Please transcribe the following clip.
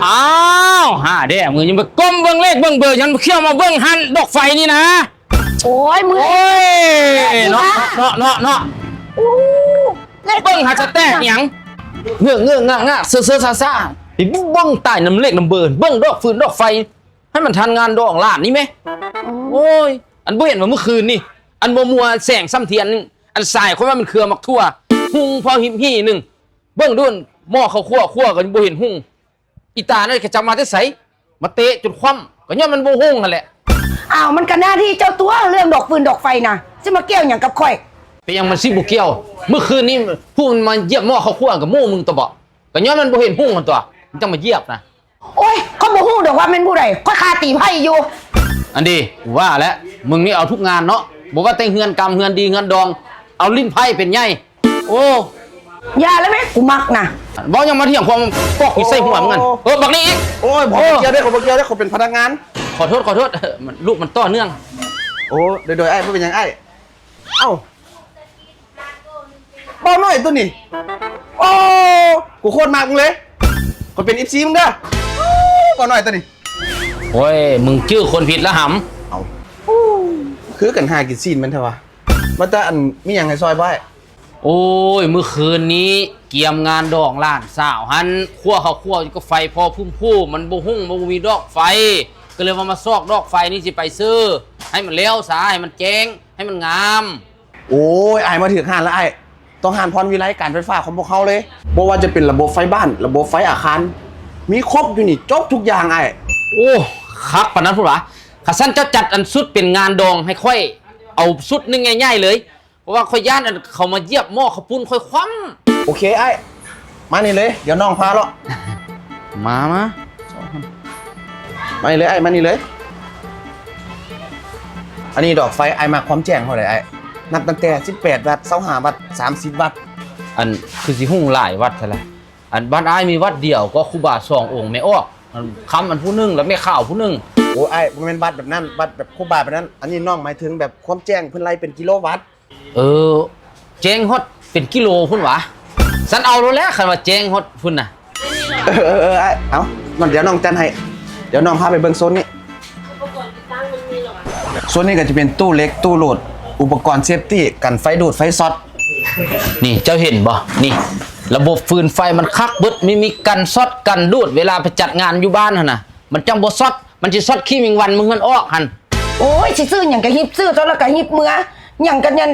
อ้าวเด้มือยังไปก้มเบิ้งเลขเบิ้งเบอร์ฉันเขี่ยวมาเบิ้งหันดอกไฟนี่นะโอ้ยมือโอ้ยเนาะเบิ้งหาจะแตกหยังเงือกง่าเสือซ่าพี่เบิ้งใต้น้ำเลขน้ำเบอร์เบิ้งดอกฟืนดอกไฟให้มันทันงานดอกล้านนี่ไหมโอ้ยอันบ่เห็นว่าเมื่อคืนนี่อันบ่มัวแสงซ้ำเทียนอันสายเขาว่ามันเครือมักทั่วหุงพอหิมหี่หนึ่งเบิ้งด้วนหม้อเขาคั่วกันบ่เห็นหุงอีตาเนี่ยแกจำมาได้ไสมาเตะจนคว่ำก็ย่อมมันโมโหงนั่นแหละอ้าวมันกันหน้าที่เจ้าตัวเรื่องดอกฟืนดอกไฟนะจะมาเกี่ยวอย่างกับข่อยไปยังมันซิบุเกียวเมื่อคืนนี้ผู้มันมาเยียบหม้อเขาคั่วกับโม่มึงตัวบ่ก็ย่อมมันบ่เห็นหุ่งมันตัวมันจะมาเยียบนะโอ้ยเขาบอกฮู้ดอกว่าเป็นผู้ใดค่อยคาตีไพ่อยู่อันดีว่าแล้วมึงนี่เอาทุกงานเนาะบอกว่าแต่งเฮือนกรรมเฮือนดีเฮือนดองเอาลิ้นไพ่เป็นไงโอ้อย่าแล้วไหมกูมักนะบอกยังมาเที่ยงความปอกอีใส่หัวมึงกันบักนี้อีกโอ้ยผมเกี่ยวได้ผมเป็นพนักงานขอโทษลูกมันต่อเนื่องโอ้โดยไอ้ไม่เป็นยังไอ้เอ้าเบาหน่อยตัวนี้โอ้กูโคตรมากมึงเลยกูเป็นอิฟซีมึงเด้อเบาหน่อยตัวนี้โอ้ยมึงชื่อคนผิดละหำเอาคือกันหากินซีนมันเถอะวะมาแต่อันมีอย่างไงซอยบ่ายโอ้ยเมื่อคืนนี้เกี่ยมงานดอกล้านสาวหันคั่วก็ไฟพอพุ่มมันบ่หุ่งบ่มีดอกไฟก็เลยมาซอกดอกไฟนี่สิไปซื้อให้มันเลี้ยวสาให้มันแจ้งให้มันงามโอ้ยไอ้มาถึงหานแล้วไอ้ต้องหานพรวิไลการไฟฟ้าของพวกเขาเลยบอกว่าจะเป็นระบบไฟบ้านระบบไฟอาคารมีครบอยู่นี่จบทุกอย่างไอ้โอ้คักปานนั้นพุ่นวะข้าสั้นเจ้าจัดอันสุดเป็นงานดองให้ค่อยเอาสุดนึงง่ายๆเลยเพราะว่าค่อยย่านอันเขามาเยียบหม้อข้าวปุ้นค่อยคว่ำโอเคไอ้มานี่เลยเดี๋ยวน้องพาแล้วมานี่เลยไอ้มานี่เลยอันนี้ดอกไฟไอ้มาความแจ้งเท่าไหร่ไอ้นับตั้งแต่18 วัตต์25 วัตต์30 วัตต์อันคือสิหุ่งหลายวัดใช่ไหมอันบ้านอ้ายมีวัดเดียวก็ครูบา2 องค์ไม่ออกคำอันผู้นึงแล้วไม่ข่าวผู้นึงโอ้ไอ้มันเป็นวัดแบบนั้นวัดแบบครูบาแบบนั้นอันนี้น้องหมายถึงแบบความแจ้งเพิ่นไล่เป็นกิโลวัตต์แจ้งฮอดเป็นกิโลพุ่นวะสันเอาแล้วคันว่าแจ้งฮอดพุ่นน่ะไอ้เอาเดี๋ยวน้องจันให้เดี๋ยวน้องพาไปเบิ่งโซนนี้โซนนี้ก็จะเป็นตู้เล็กตู้โหลดอุปกรณ์เซฟตี้กันไฟดูดไฟช็อตนี่เจ้าเห็นบ่นี่ระบบฟืนไฟมันคักเบิดมีกันช็อตกันดูดเวลาไปจัดงานอยู่บ้านหั่นน่ะมันจังบ่ช็อตมันสิช็อตขี้แมงวันมึงมันออกหั่นโอ้ยสิซื้อหยังก็หิบซื้อตัวละก็หิบเมื่อหยังกันยัน